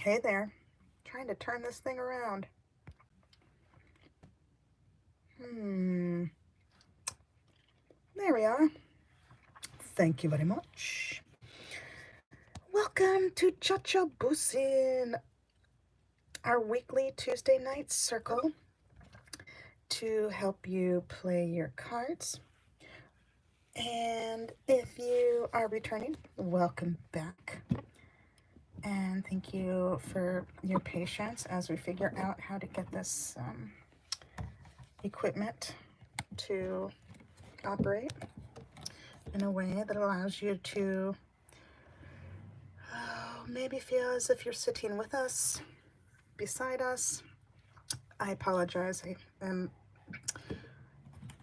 Hey there. Trying to turn this thing around. Hmm. There we are. Thank you very much. Welcome to Čačo Busin, our weekly Tuesday night circle to help you play your cards. And if you are returning, welcome back. And thank you for your patience as we figure out how to get this equipment to operate in a way that allows you to maybe feel as if you're sitting with us, beside us. I apologize. I am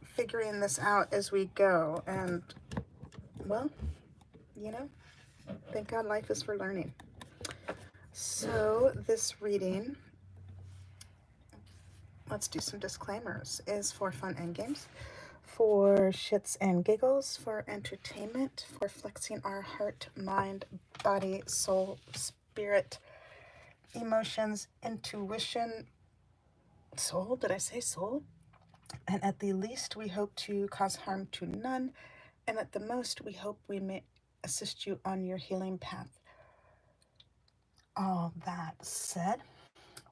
figuring this out as we go. And, well, thank God life is for learning. So this reading, let's do some disclaimers, is for fun and games, for shits and giggles, for entertainment, for flexing our heart, mind, body, soul, spirit, emotions, intuition, soul. Did I say soul? And at the least, we hope to cause harm to none. And at the most, we hope we may assist you on your healing path. All that said,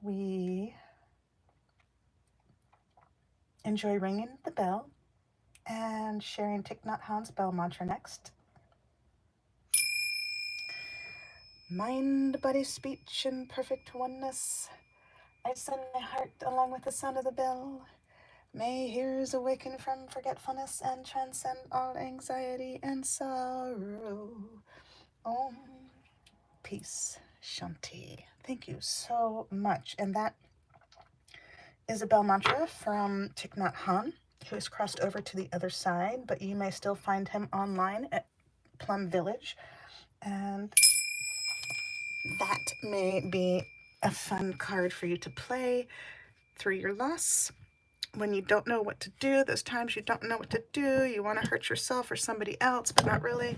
we enjoy ringing the bell and sharing Thich Nhat Hanh's bell mantra next. Mind, body, speech, in perfect oneness. I send my heart along with the sound of the bell. May hearers awaken from forgetfulness and transcend all anxiety and sorrow. Om. Peace. Shanti. Thank you so much. And that is a bell mantra from Thich Nhat Hanh, who has crossed over to the other side, but you may still find him online at Plum Village. And that may be a fun card for you to play through your loss. When you don't know what to do, those times you don't know what to do, you want to hurt yourself or somebody else, but not really.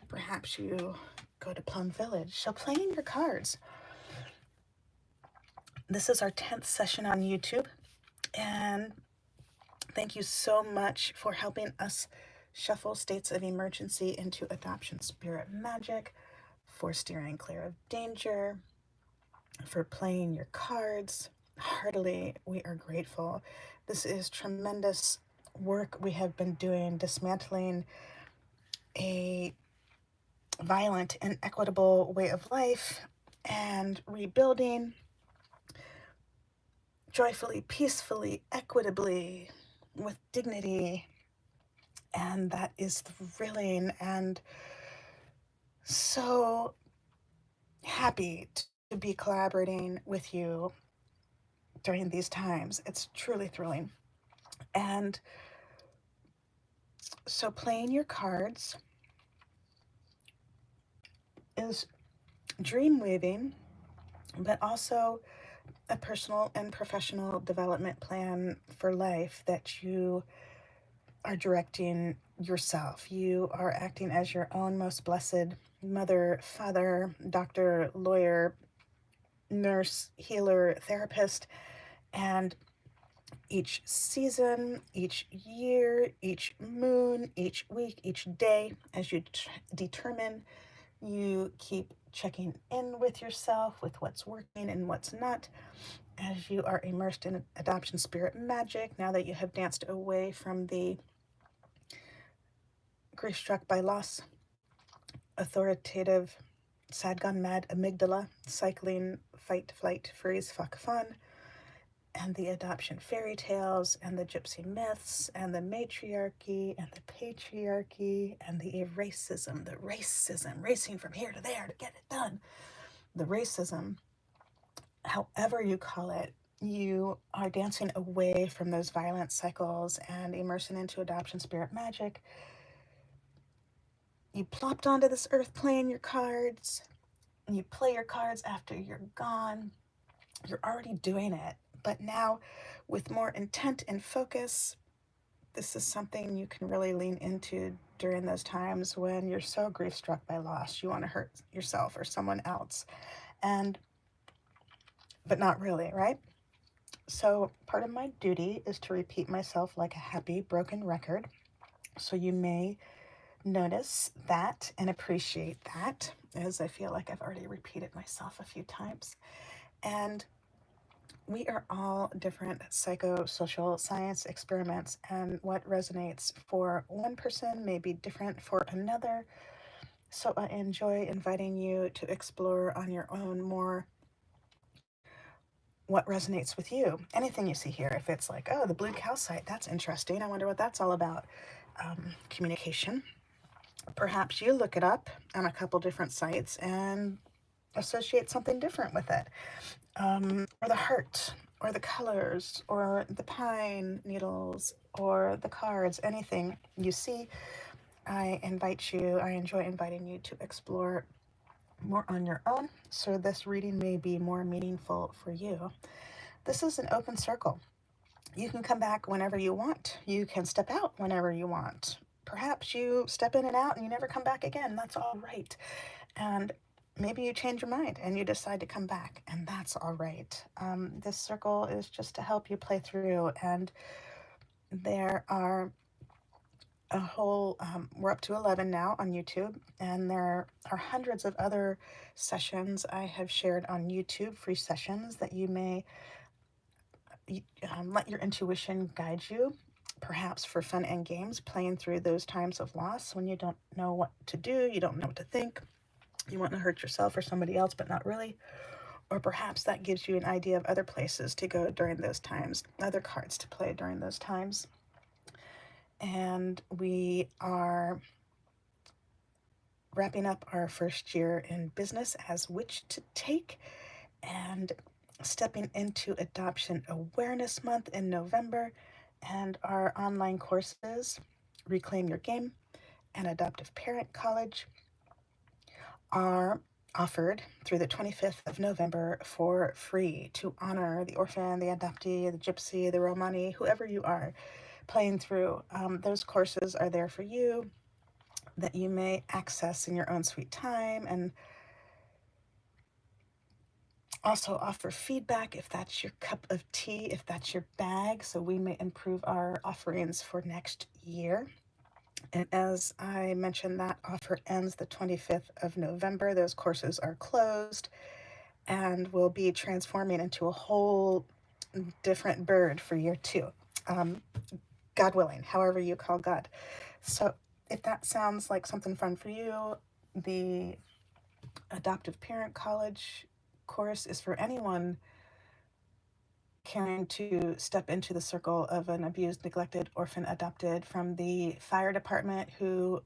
Perhaps you go to Plum Village. So playing your cards. This is our 10th session on YouTube, and thank you so much for helping us shuffle states of emergency into adoption spirit magic, for steering clear of danger, for playing your cards. Heartily, we are grateful. This is tremendous work we have been doing, dismantling a violent, inequitable way of life and rebuilding joyfully, peacefully, equitably, with dignity. And that is thrilling, and so happy to be collaborating with you during these times. It's truly thrilling. And so playing your cards is dream weaving, but also a personal and professional development plan for life that you are directing yourself. You are acting as your own most blessed mother, father, doctor, lawyer, nurse, healer, therapist, and each season, each year, each moon, each week, each day, as you determine, you keep checking in with yourself, with what's working and what's not, as you are immersed in adoption spirit magic, now that you have danced away from the grief struck by loss, authoritative, sad gone mad amygdala, cycling, fight, flight, freeze, fuck, fun, and the adoption fairy tales, and the gypsy myths, and the matriarchy, and the patriarchy, and the racism, racing from here to there to get it done. The racism, however you call it, you are dancing away from those violent cycles and immersing into adoption spirit magic. You plopped onto this earth playing your cards. You play your cards after you're gone. You're already doing it. But now, with more intent and focus, this is something you can really lean into during those times when you're so grief struck by loss. You want to hurt yourself or someone else. but not really, right? So part of my duty is to repeat myself like a happy broken record. So you may notice that and appreciate that, as I feel like I've already repeated myself a few times. And we are all different psychosocial science experiments, and what resonates for one person may be different for another. So I enjoy inviting you to explore on your own more what resonates with you. Anything you see here, if it's like, oh, the blue cow site, that's interesting. I wonder what that's all about. Communication. Perhaps you look it up on a couple different sites and associate something different with it. Or the heart, or the colors, or the pine needles, or the cards, anything you see, I enjoy inviting you to explore more on your own, so this reading may be more meaningful for you. This is an open circle. You can come back whenever you want. You can step out whenever you want. Perhaps you step in and out and you never come back again. That's all right. And maybe you change your mind and you decide to come back, and that's all right. This circle is just to help you play through, and there are we're up to 11 now on YouTube, and there are hundreds of other sessions I have shared on YouTube, free sessions that you may let your intuition guide you, perhaps for fun and games, playing through those times of loss when you don't know what to do, you don't know what to think, you want to hurt yourself or somebody else, but not really. Or perhaps that gives you an idea of other places to go during those times, other cards to play during those times. And we are wrapping up our first year in business as Which to Take, and stepping into Adoption Awareness Month in November, and our online courses, Reclaim Your Game and Adoptive Parent College, are offered through the 25th of November for free to honor the orphan, the adoptee, the gypsy, the Romani, whoever you are playing through. Those courses are there for you that you may access in your own sweet time, and also offer feedback if that's your cup of tea, if that's your bag, so we may improve our offerings for next year. And as I mentioned, that offer ends the 25th of November. Those courses are closed and will be transforming into a whole different bird for year two. God willing, however you call God. So if that sounds like something fun for you, the Adoptive Parent College course is for anyone caring to step into the circle of an abused, neglected, orphan adopted, from the fire department who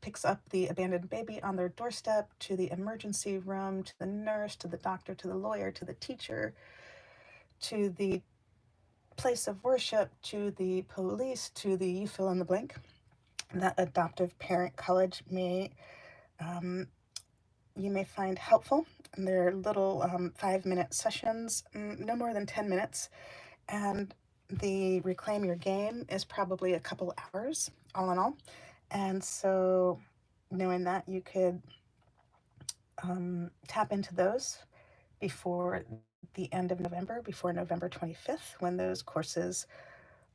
picks up the abandoned baby on their doorstep, to the emergency room, to the nurse, to the doctor, to the lawyer, to the teacher, to the place of worship, to the police, to the you fill in the blank. That Adoptive Parent College you may find helpful. They're little 5-minute sessions, no more than 10 minutes. And the Reclaim Your Game is probably a couple hours, all in all. And so knowing that, you could tap into those before the end of November, before November 25th, when those courses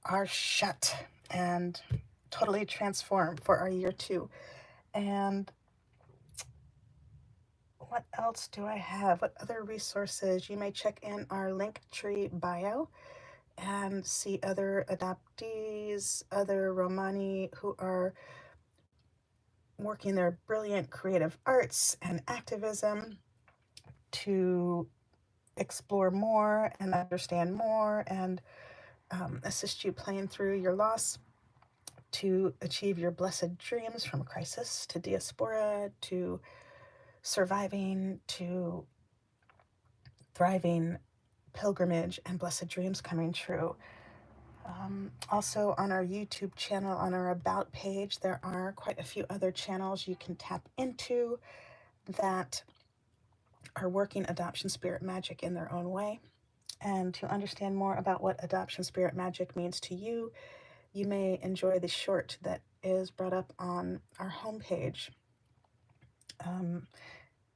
are shut and totally transformed for our year two. And what else do I have? What other resources? You may check in our Linktree bio and see other adoptees, other Romani who are working their brilliant creative arts and activism to explore more and understand more, and assist you playing through your loss to achieve your blessed dreams, from crisis to diaspora to surviving to thriving, pilgrimage and blessed dreams coming true. Also on our YouTube channel, on our About page, there are quite a few other channels you can tap into that are working adoption spirit magic in their own way. And to understand more about what adoption spirit magic means to you, you may enjoy the short that is brought up on our homepage.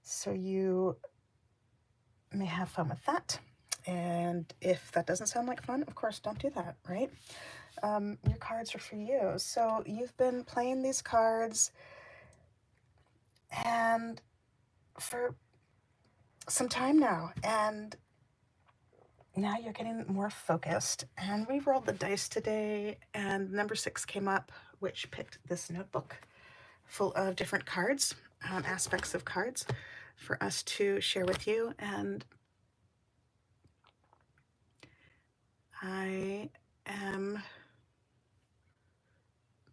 So you may have fun with that. And if that doesn't sound like fun, of course, don't do that, right? Your cards are for you. So you've been playing these cards and for some time now, and now you're getting more focused. And we rolled the dice today, and number 6 came up, which picked this notebook full of different cards, aspects of cards for us to share with you. And I am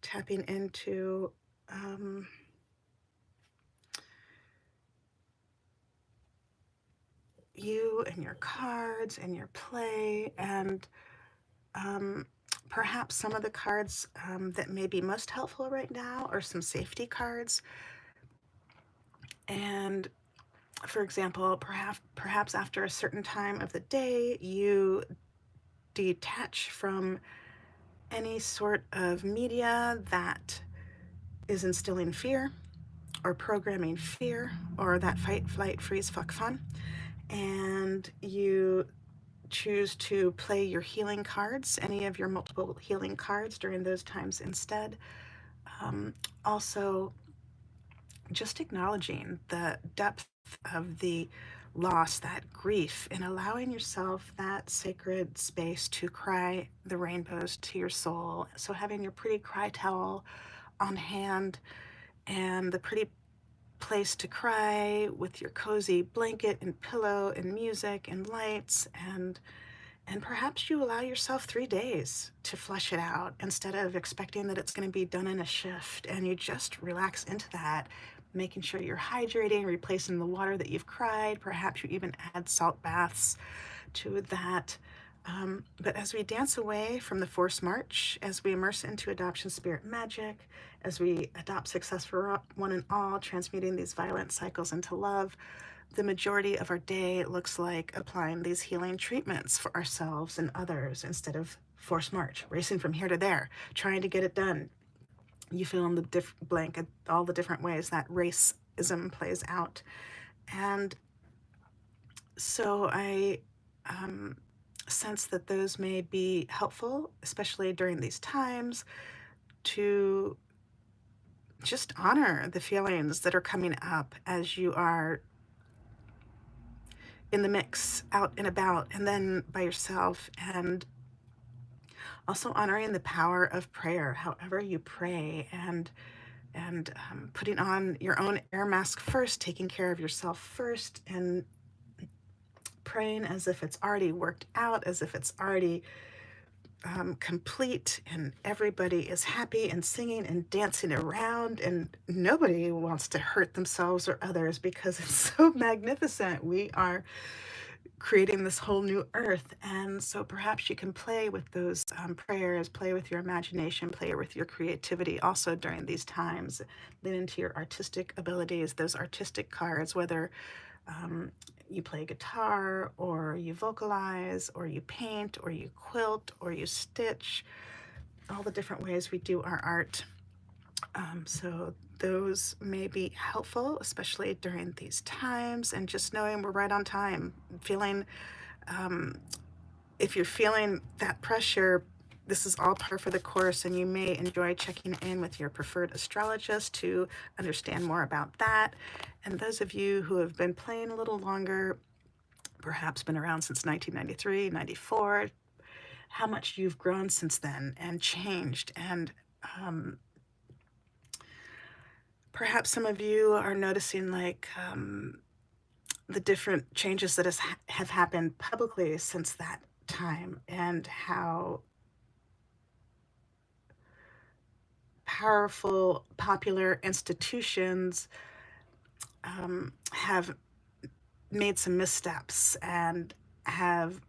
tapping into you and your cards and your play, and perhaps some of the cards that may be most helpful right now are some safety cards. And for example, perhaps after a certain time of the day, you detach from any sort of media that is instilling fear or programming fear or that fight, flight, freeze, fuck, fun. And you choose to play your healing cards, any of your multiple healing cards during those times instead. Also, just acknowledging the depth of the loss, that grief, and allowing yourself that sacred space to cry the rainbows to your soul. So having your pretty cry towel on hand and the pretty place to cry with your cozy blanket and pillow and music and lights, and perhaps you allow yourself 3 days to flush it out instead of expecting that it's going to be done in a shift, and you just relax into that, making sure you're hydrating, replacing the water that you've cried. Perhaps you even add salt baths to that. But as we dance away from the forced march, as we immerse into adoption spirit magic, as we adopt success for one and all, transmuting these violent cycles into love, the majority of our day looks like applying these healing treatments for ourselves and others instead of forced march, racing from here to there, trying to get it done. You fill in the blank at all the different ways that racism plays out. And so I sense that those may be helpful, especially during these times, to just honor the feelings that are coming up as you are in the mix, out and about, and then by yourself. And also honoring the power of prayer, however you pray, and putting on your own air mask first, taking care of yourself first, and praying as if it's already worked out, as if it's already complete, and everybody is happy and singing and dancing around, and nobody wants to hurt themselves or others because it's so magnificent. We are creating this whole new earth. And so perhaps you can play with those prayers, play with your imagination, play with your creativity also during these times. Lean into your artistic abilities, those artistic cards, whether you play guitar or you vocalize or you paint or you quilt or you stitch, all the different ways we do our art. So those may be helpful, especially during these times, and just knowing we're right on time, feeling, if you're feeling that pressure, this is all par for the course, and you may enjoy checking in with your preferred astrologist to understand more about that. And those of you who have been playing a little longer, perhaps been around since 1993, 94, how much you've grown since then and changed. And perhaps some of you are noticing like the different changes that have happened publicly since that time, and how powerful, popular institutions have made some missteps and have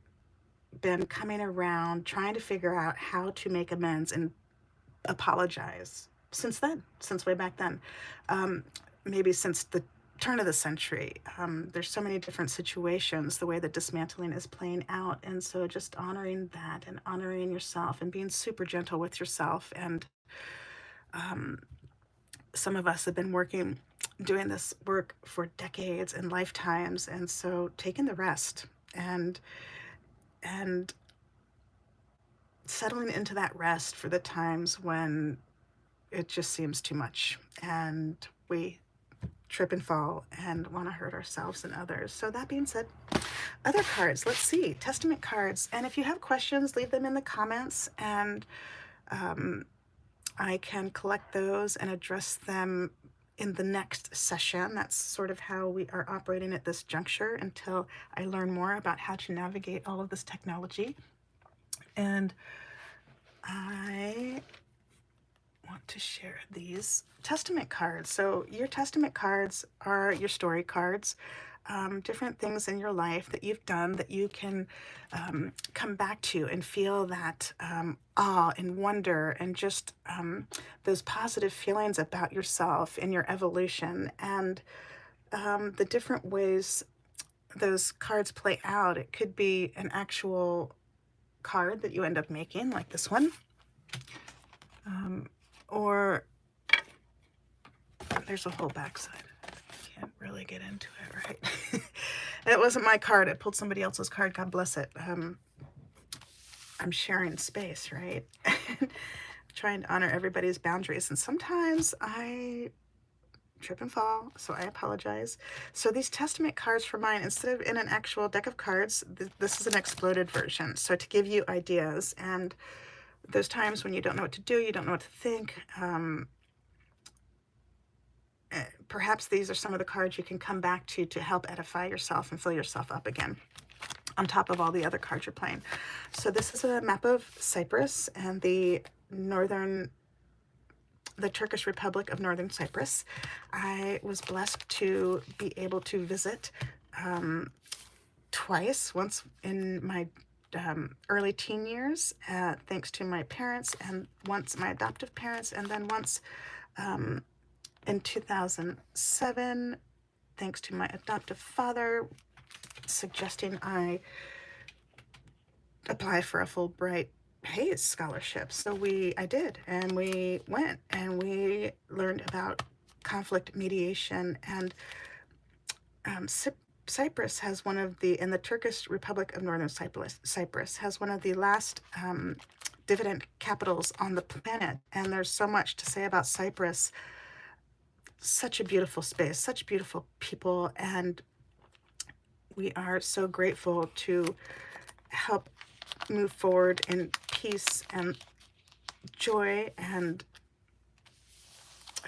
been coming around trying to figure out how to make amends and apologize since then, since way back then, maybe since the turn of the century. There's so many different situations, the way that dismantling is playing out. And so just honoring that and honoring yourself and being super gentle with yourself. And some of us have been working doing this work for decades and lifetimes, and so taking the rest and settling into that rest for the times when it just seems too much and we trip and fall and want to hurt ourselves and others. So that being said, other cards, let's see, Testament cards. And if you have questions, leave them in the comments, and I can collect those and address them in the next session. That's sort of how we are operating at this juncture until I learn more about how to navigate all of this technology. And I want to share these Testament cards. So your Testament cards are your story cards, different things in your life that you've done that you can come back to and feel that awe and wonder and just those positive feelings about yourself and your evolution, and the different ways those cards play out. It could be an actual card that you end up making, like this one, or there's a whole backside. Can't really get into it, right? It wasn't my card. I pulled somebody else's card. God bless it. I'm sharing space, right? Trying to honor everybody's boundaries, and sometimes I trip and fall, so I apologize. So these Testament cards for mine, instead of in an actual deck of cards, this is an exploded version. So to give you ideas, and those times when you don't know what to do, you don't know what to think, perhaps these are some of the cards you can come back to help edify yourself and fill yourself up again, on top of all the other cards you're playing. So this is a map of Cyprus and the Turkish Republic of Northern Cyprus. I was blessed to be able to visit twice, once in my early teen years, thanks to my parents, and once my adoptive parents, and then once in 2007, thanks to my adoptive father suggesting I apply for a Fulbright Hayes scholarship. So I did, and we went, and we learned about conflict mediation, and Cyprus has one of the, in the Turkish Republic of Northern Cyprus has one of the last dividend capitals on the planet, and there's so much to say about Cyprus. Such a beautiful space, such beautiful people, and we are so grateful to help move forward in peace and joy, and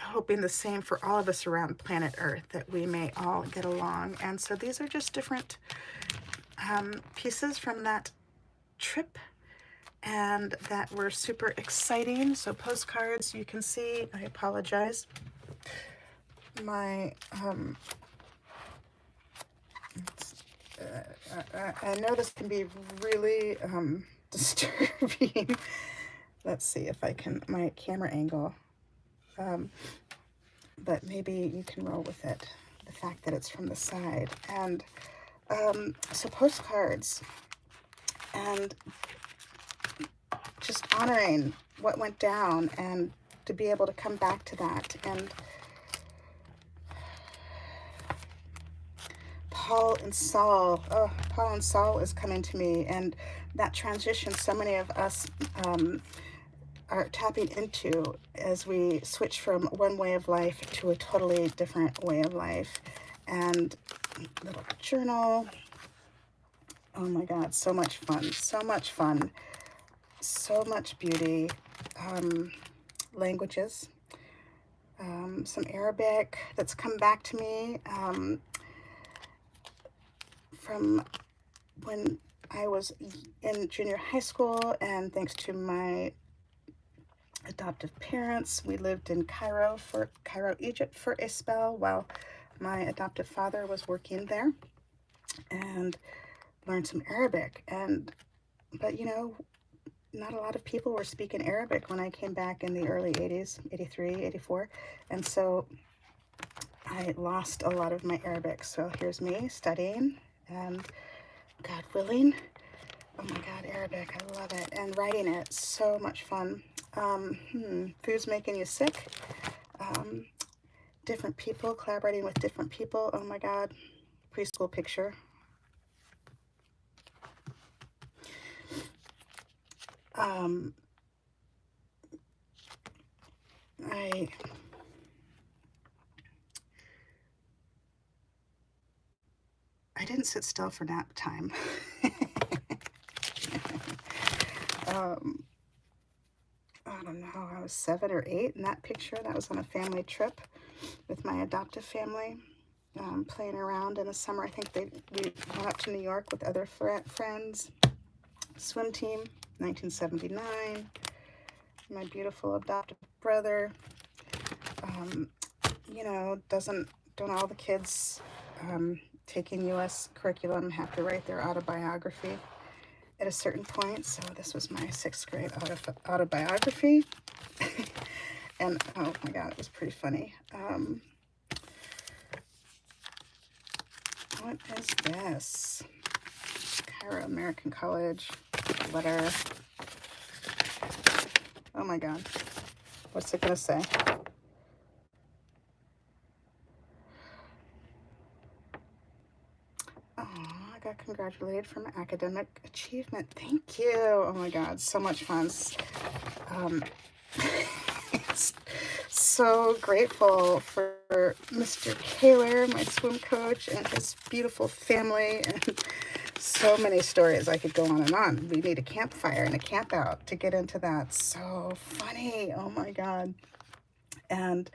hoping the same for all of us around planet Earth, that we may all get along. And so these are just different pieces from that trip, and that were super exciting. So postcards, you can see, I apologize, my I know this can be really disturbing. Let's see if I can, my camera angle, but maybe you can roll with it, the fact that it's from the side. And so postcards, and just honoring what went down, and to be able to come back to that. And Paul and Saul is coming to me, and that transition so many of us are tapping into as we switch from one way of life to a totally different way of life. And little journal. Oh my God, so much fun, so much fun, so much beauty. Languages, some Arabic that's come back to me from when I was in junior high school, and thanks to my adoptive parents, we lived in Cairo, Egypt for a spell while my adoptive father was working there, and learned some Arabic. But you know, not a lot of people were speaking Arabic when I came back in the early 80s, 83, 84, and so I lost a lot of my Arabic. So here's me studying, and God willing, oh my God, Arabic, I love it, and writing it, so much fun. Food's making you sick. different people, collaborating with different people. Oh my God, preschool picture. I didn't sit still for nap time. I don't know, I was 7 or 8 in that picture. That was on a family trip with my adoptive family, playing around in the summer. I think we went up to New York with other friends. Swim team, 1979. My beautiful adoptive brother. You know, don't all the kids taking U.S. curriculum have to write their autobiography at a certain point? So this was my 6th grade autobiography. And oh my God, it was pretty funny. What is this? Cairo American College letter. Oh my God, what's it gonna say? I got congratulated for my academic achievement. Thank you. Oh my God, so much fun. So grateful for Mr. Kaler, my swim coach, and his beautiful family, and so many stories. I could go on and on. We need a campfire and a camp out to get into that. So funny. Oh my God. And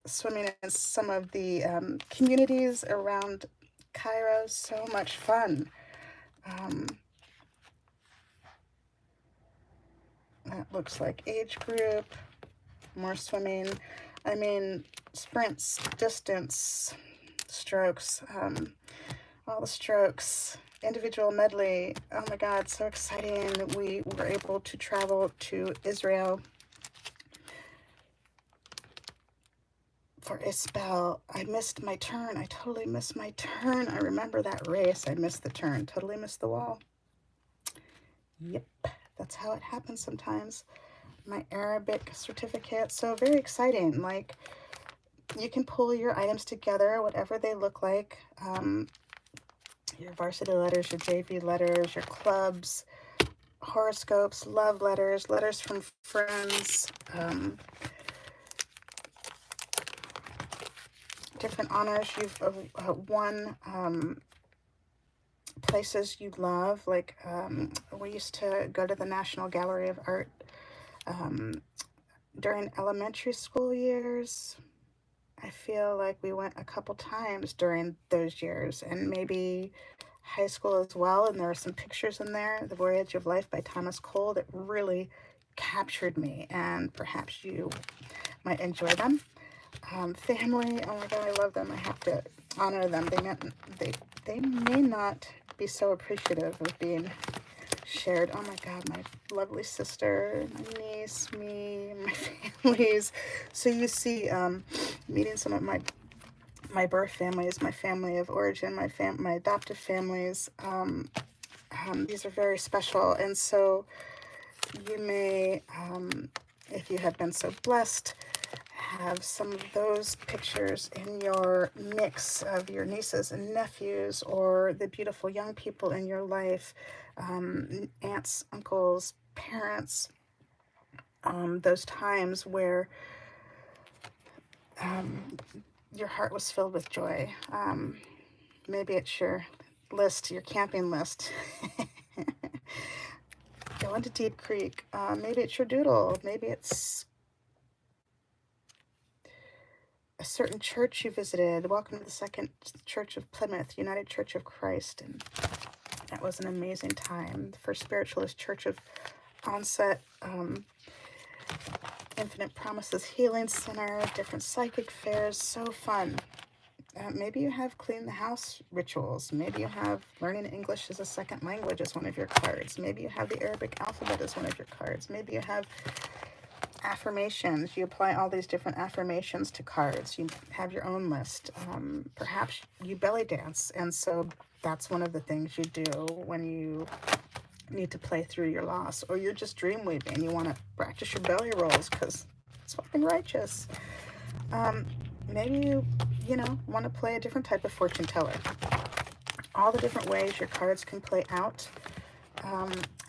swimming in some of the communities around Cairo, so much fun. That looks like age group, more swimming. I mean, sprints, distance, strokes, all the strokes, individual medley. Oh my God, so exciting. We were able to travel to Israel for a spell. I missed my turn. I totally missed my turn. I remember that race. I missed the turn. Totally missed the wall. Yep, that's how it happens sometimes. My Arabic certificate. So very exciting. Like, you can pull your items together, whatever they look like. Your varsity letters, your JV letters, your clubs, horoscopes, love letters, letters from friends, different honors you've won, places you love. Like, we used to go to the National Gallery of Art during elementary school years. I feel like we went a couple times during those years, and maybe high school as well. And there are some pictures in there. The Voyage of Life by Thomas Cole that really captured me, and perhaps you might enjoy them. Family, oh my God, I love them. I have to honor them. They may not be so appreciative of being shared. Oh my God, my lovely sister, my niece, me, my families. So you see, meeting some of my birth families, my family of origin, my adoptive families. These are very special, and so you may, if you have been so blessed, have some of those pictures in your mix of your nieces and nephews, or the beautiful young people in your life, aunts, uncles, parents, those times where your heart was filled with joy. Maybe it's your list, your camping list. Going to Deep Creek. Maybe it's your doodle. Maybe it's a certain church you visited. Welcome to the Second Church of Plymouth, United Church of Christ. And that was an amazing time. The First Spiritualist Church of Onset, Infinite Promises Healing Center, different psychic fairs. So fun. Maybe you have clean the house rituals. Maybe you have learning English as a second language as one of your cards. Maybe you have the Arabic alphabet as one of your cards. Maybe you have affirmations. You apply all these different affirmations to cards. You have your own list. Perhaps you belly dance, and so that's one of the things you do when you need to play through your loss, or you're just dream weaving. You want to practice your belly rolls because it's fucking righteous. Maybe you know, want to play a different type of fortune teller. All the different ways your cards can play out.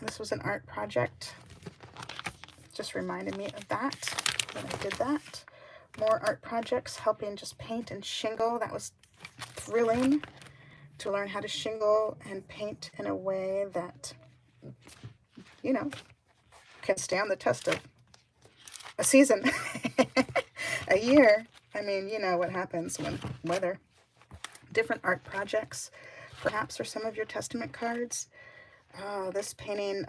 This was an art project. Just reminded me of that when I did that. More art projects, helping just paint and shingle. That was thrilling to learn how to shingle and paint in a way that, you know, can stand the test of a season, a year. I mean, you know what happens when weather. Different art projects, perhaps, are some of your testament cards. This painting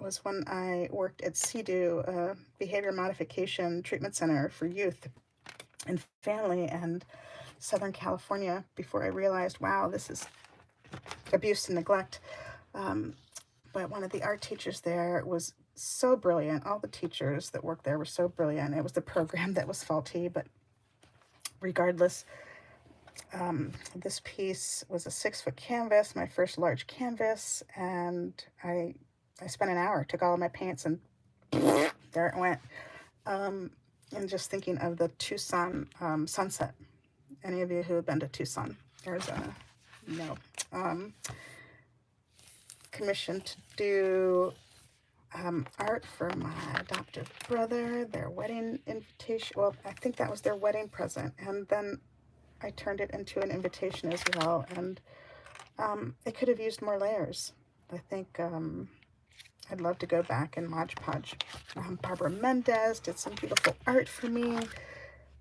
was when I worked at CDU, Behavior Modification Treatment Center for Youth and Family, and Southern California, before I realized, wow, this is abuse and neglect. But one of the art teachers there was so brilliant. All the teachers that worked there were so brilliant. It was the program that was faulty, but regardless, this piece was a 6-foot canvas, my first large canvas, and I spent an hour, took all of my paints, and there it went. And just thinking of the Tucson sunset. Any of you who have been to Tucson, Arizona, know. Commissioned to do art for my adoptive brother, their wedding invitation. Well, I think that was their wedding present. And then I turned it into an invitation as well. And it could have used more layers. I think I'd love to go back and Mod Podge. Barbara Mendez did some beautiful art for me.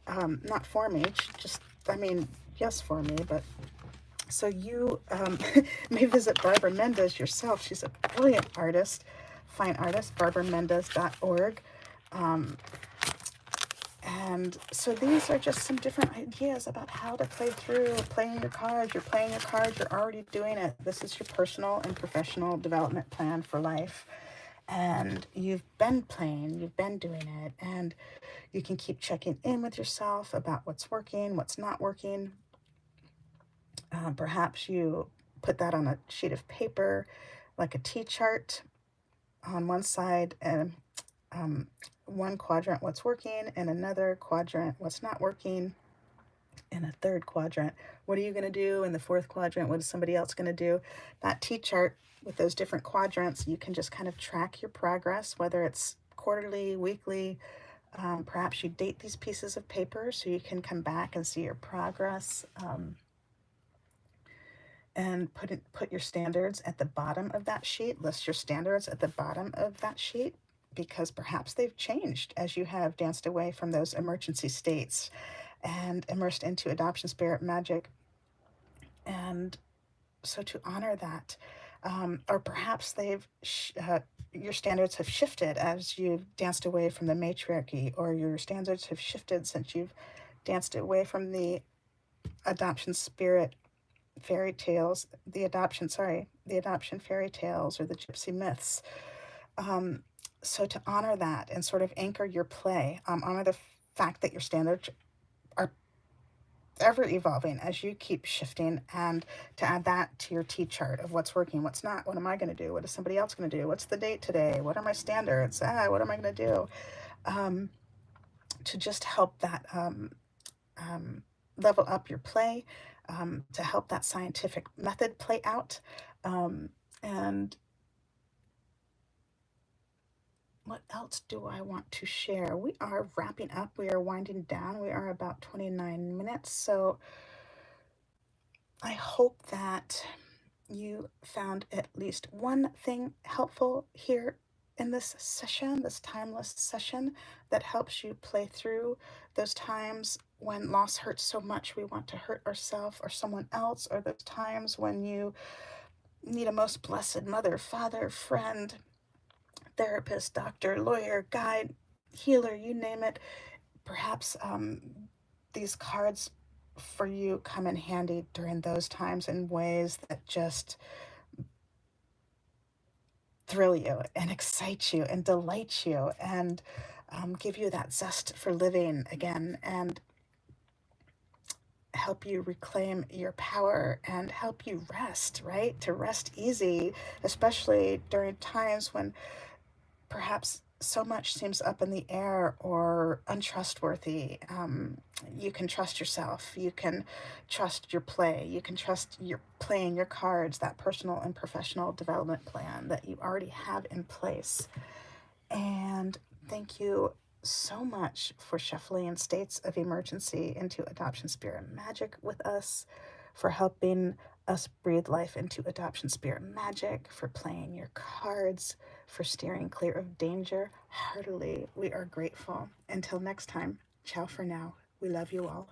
Not for me, just, I mean, yes, for me, but so you may visit Barbara Mendez yourself. She's a brilliant artist, fine artist, barbaramendez.org. And so these are just some different ideas about how to play through playing your cards. You're playing your cards, you're already doing it. This is your personal and professional development plan for life. And you've been playing, you've been doing it, and you can keep checking in with yourself about what's working, what's not working. Perhaps you put that on a sheet of paper, like a T-chart on one side, and one quadrant what's working, and another quadrant what's not working, and a third quadrant what are you going to do, and the fourth quadrant what is somebody else going to do. That T-chart with those different quadrants, you can just kind of track your progress, whether it's quarterly, weekly. Perhaps you date these pieces of paper so you can come back and see your progress. And put your standards at the bottom of that sheet. List your standards at the bottom of that sheet, because perhaps they've changed as you have danced away from those emergency states and immersed into adoption spirit magic. And so to honor that, or perhaps your standards have shifted as you've danced away from the matriarchy, or your standards have shifted since you've danced away from the adoption spirit fairy tales, the adoption fairy tales, or the gypsy myths. So to honor that and sort of anchor your play, honor the fact that your standards are ever evolving as you keep shifting, and to add that to your T-chart of what's working, what's not, what am I going to do, what is somebody else going to do, what's the date today, what are my standards, what am I going to do, to just help that level up your play, to help that scientific method play out. And what else do I want to share? We are wrapping up. We are winding down. We are about 29 minutes. So I hope that you found at least one thing helpful here in this session, this timeless session, that helps you play through those times when loss hurts so much we want to hurt ourselves or someone else, or those times when you need a most blessed mother, father, friend, therapist, doctor, lawyer, guide, healer, you name it. Perhaps these cards for you come in handy during those times in ways that just thrill you and excite you and delight you, and give you that zest for living again, and help you reclaim your power and help you rest, right? To rest easy, especially during times when perhaps so much seems up in the air or untrustworthy, you can trust yourself. You can trust your play. You can trust your playing your cards, that personal and professional development plan that you already have in place. And thank you so much for shuffling states of emergency into adoption spirit magic with us, for helping us breathe life into adoption spirit magic, for playing your cards, for steering clear of danger. Heartily, we are grateful. Until next time, ciao for now. We love you all.